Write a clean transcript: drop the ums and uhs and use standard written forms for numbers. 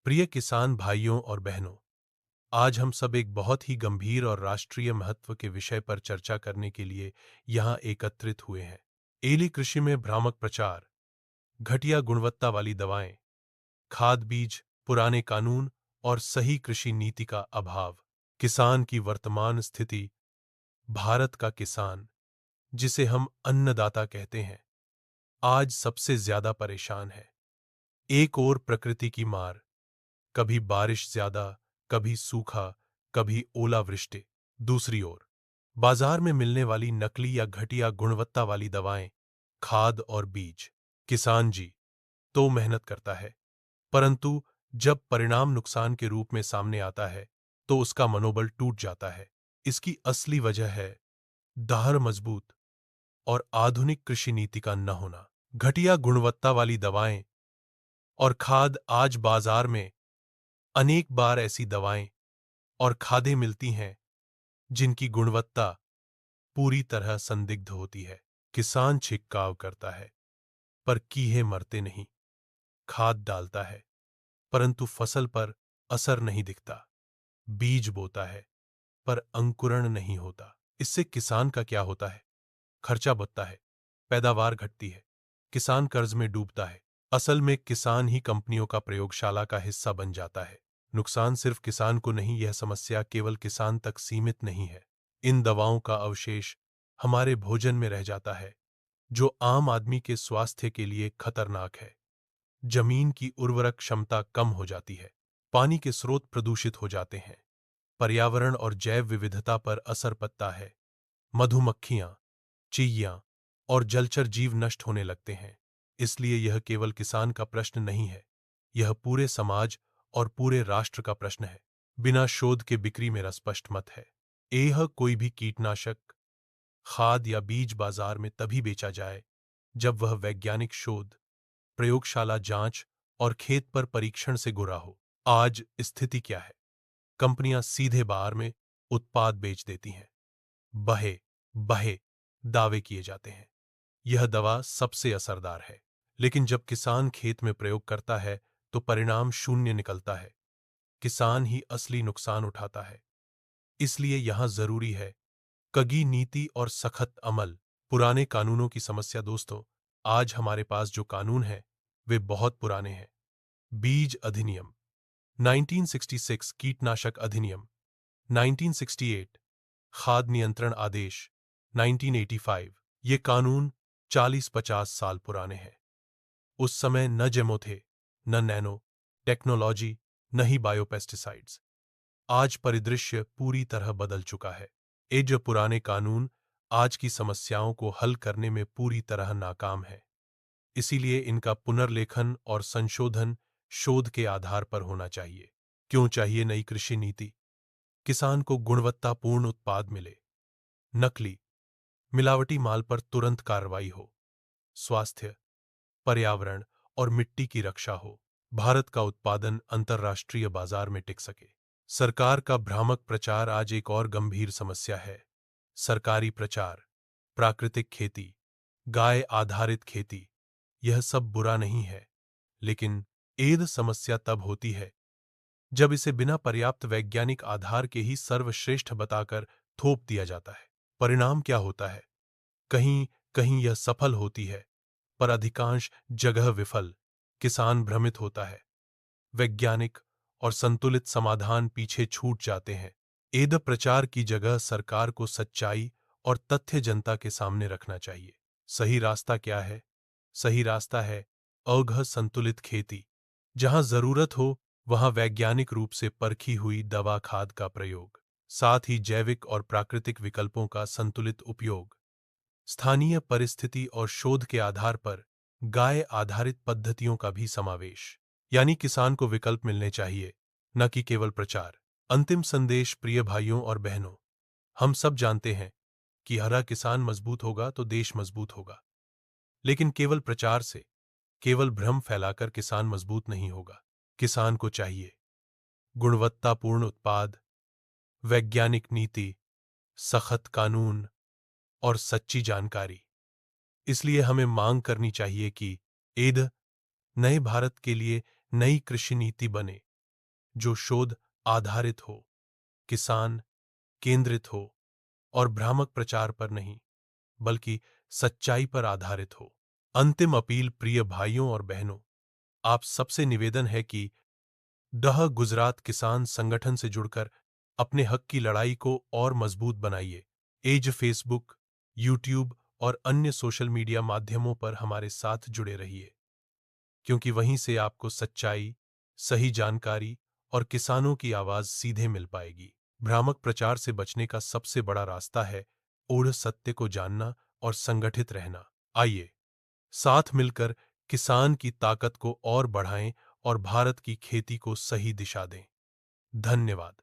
प्रिय किसान भाइयों और बहनों, आज हम सब एक बहुत ही गंभीर और राष्ट्रीय महत्व के विषय पर चर्चा करने के लिए यहाँ एकत्रित हुए हैं। एली कृषि में भ्रामक प्रचार, घटिया गुणवत्ता वाली दवाएं, खाद बीज, पुराने कानून और सही कृषि नीति का अभाव। किसान की वर्तमान स्थिति। भारत का किसान, जिसे हम अन्नदाता कहते हैं, आज सबसे ज्यादा परेशान है। एक ओर प्रकृति की मार, कभी बारिश ज्यादा, कभी सूखा, कभी ओलावृष्टि। दूसरी ओर बाजार में मिलने वाली नकली या घटिया गुणवत्ता वाली दवाएं, खाद और बीज। किसान जी तो मेहनत करता है, परंतु जब परिणाम नुकसान के रूप में सामने आता है तो उसका मनोबल टूट जाता है। इसकी असली वजह है दाहर मजबूत और आधुनिक कृषि नीति का न होना। घटिया गुणवत्ता वाली दवाएं और खाद। आज बाजार में अनेक बार ऐसी दवाएं और खादें मिलती हैं जिनकी गुणवत्ता पूरी तरह संदिग्ध होती है। किसान छिड़काव करता है पर कीड़े मरते नहीं, खाद डालता है परंतु फसल पर असर नहीं दिखता, बीज बोता है पर अंकुरण नहीं होता। इससे किसान का क्या होता है? खर्चा बढ़ता है, पैदावार घटती है, किसान कर्ज में डूबता है। असल में किसान ही कंपनियों का प्रयोगशाला का हिस्सा बन जाता है। नुकसान सिर्फ किसान को नहीं, यह समस्या केवल किसान तक सीमित नहीं है। इन दवाओं का अवशेष हमारे भोजन में रह जाता है, जो आम आदमी के स्वास्थ्य के लिए खतरनाक है। जमीन की उर्वरक क्षमता कम हो जाती है, पानी के स्रोत प्रदूषित हो जाते हैं, पर्यावरण और जैव विविधता पर असर पड़ता है। मधुमक्खियां, चींटियां और जलचर जीव नष्ट होने लगते हैं। इसलिए यह केवल किसान का प्रश्न नहीं है, यह पूरे समाज और पूरे राष्ट्र का प्रश्न है। बिना शोध के बिक्री मेरा स्पष्ट मत है। यह कोई भी कीटनाशक, खाद या बीज बाजार में तभी बेचा जाए जब वह वैज्ञानिक शोध, प्रयोगशाला जांच और खेत पर परीक्षण से गुजरा हो। आज स्थिति क्या है? कंपनियां सीधे बाजार में उत्पाद बेच देती हैं। बहे बहे दावे किए जाते हैं, यह दवा सबसे असरदार है, लेकिन जब किसान खेत में प्रयोग करता है तो परिणाम शून्य निकलता है। किसान ही असली नुकसान उठाता है। इसलिए यहां जरूरी है कड़ी नीति और सख्त अमल। पुराने कानूनों की समस्या दोस्तों, आज हमारे पास जो कानून हैं वे बहुत पुराने हैं। बीज अधिनियम 1966, कीटनाशक अधिनियम 1968, खाद्य नियंत्रण आदेश 1985। ये कानून 40-50 साल पुराने हैं। उस समय न जेमो थे, न नैनो टेक्नोलॉजी, न ही बायोपेस्टिसाइड्स। आज परिदृश्य पूरी तरह बदल चुका है। ये जो पुराने कानून आज की समस्याओं को हल करने में पूरी तरह नाकाम है। इसीलिए इनका पुनर्लेखन और संशोधन शोध के आधार पर होना चाहिए। क्यों चाहिए नई कृषि नीति? किसान को गुणवत्तापूर्ण उत्पाद मिले, नकली, मिलावटी माल पर तुरंत कार्रवाई हो, स्वास्थ्य, पर्यावरण और मिट्टी की रक्षा हो, भारत का उत्पादन अंतर्राष्ट्रीय बाजार में टिक सके। सरकार का भ्रामक प्रचार आज एक और गंभीर समस्या है। सरकारी प्रचार, प्राकृतिक खेती, गाय आधारित खेती, यह सब बुरा नहीं है, लेकिन एद समस्या तब होती है जब इसे बिना पर्याप्त वैज्ञानिक आधार के ही सर्वश्रेष्ठ बताकर थोप दिया जाता है। परिणाम क्या होता है? कहीं कहीं यह सफल होती है, पर अधिकांश जगह विफल। किसान भ्रमित होता है, वैज्ञानिक और संतुलित समाधान पीछे छूट जाते हैं। एद प्रचार की जगह सरकार को सच्चाई और तथ्य जनता के सामने रखना चाहिए। सही रास्ता क्या है? सही रास्ता है अघ संतुलित खेती। जहां जरूरत हो वहां वैज्ञानिक रूप से परखी हुई दवा खाद का प्रयोग, साथ ही जैविक और प्राकृतिक विकल्पों का संतुलित उपयोग, स्थानीय परिस्थिति और शोध के आधार पर गाय आधारित पद्धतियों का भी समावेश। यानी किसान को विकल्प मिलने चाहिए, न कि केवल प्रचार। अंतिम संदेश प्रिय भाइयों और बहनों, हम सब जानते हैं कि हरा किसान मजबूत होगा तो देश मजबूत होगा, लेकिन केवल प्रचार से, केवल भ्रम फैलाकर किसान मजबूत नहीं होगा। किसान को चाहिए गुणवत्तापूर्ण उत्पाद, वैज्ञानिक नीति, सख्त कानून और सच्ची जानकारी। इसलिए हमें मांग करनी चाहिए कि एद नए भारत के लिए नई कृषि नीति बने, जो शोध आधारित हो, किसान केंद्रित हो और भ्रामक प्रचार पर नहीं, बल्कि सच्चाई पर आधारित हो। अंतिम अपील प्रिय भाइयों और बहनों, आप सबसे निवेदन है कि डह गुजरात किसान संगठन से जुड़कर अपने हक की लड़ाई को और मजबूत बनाइए। एज फेसबुक, यूट्यूब और अन्य सोशल मीडिया माध्यमों पर हमारे साथ जुड़े रहिए, क्योंकि वहीं से आपको सच्चाई, सही जानकारी और किसानों की आवाज सीधे मिल पाएगी। भ्रामक प्रचार से बचने का सबसे बड़ा रास्ता है ऊढ़ सत्य को जानना और संगठित रहना। आइए साथ मिलकर किसान की ताकत को और बढ़ाएं और भारत की खेती को सही दिशा दें। धन्यवाद।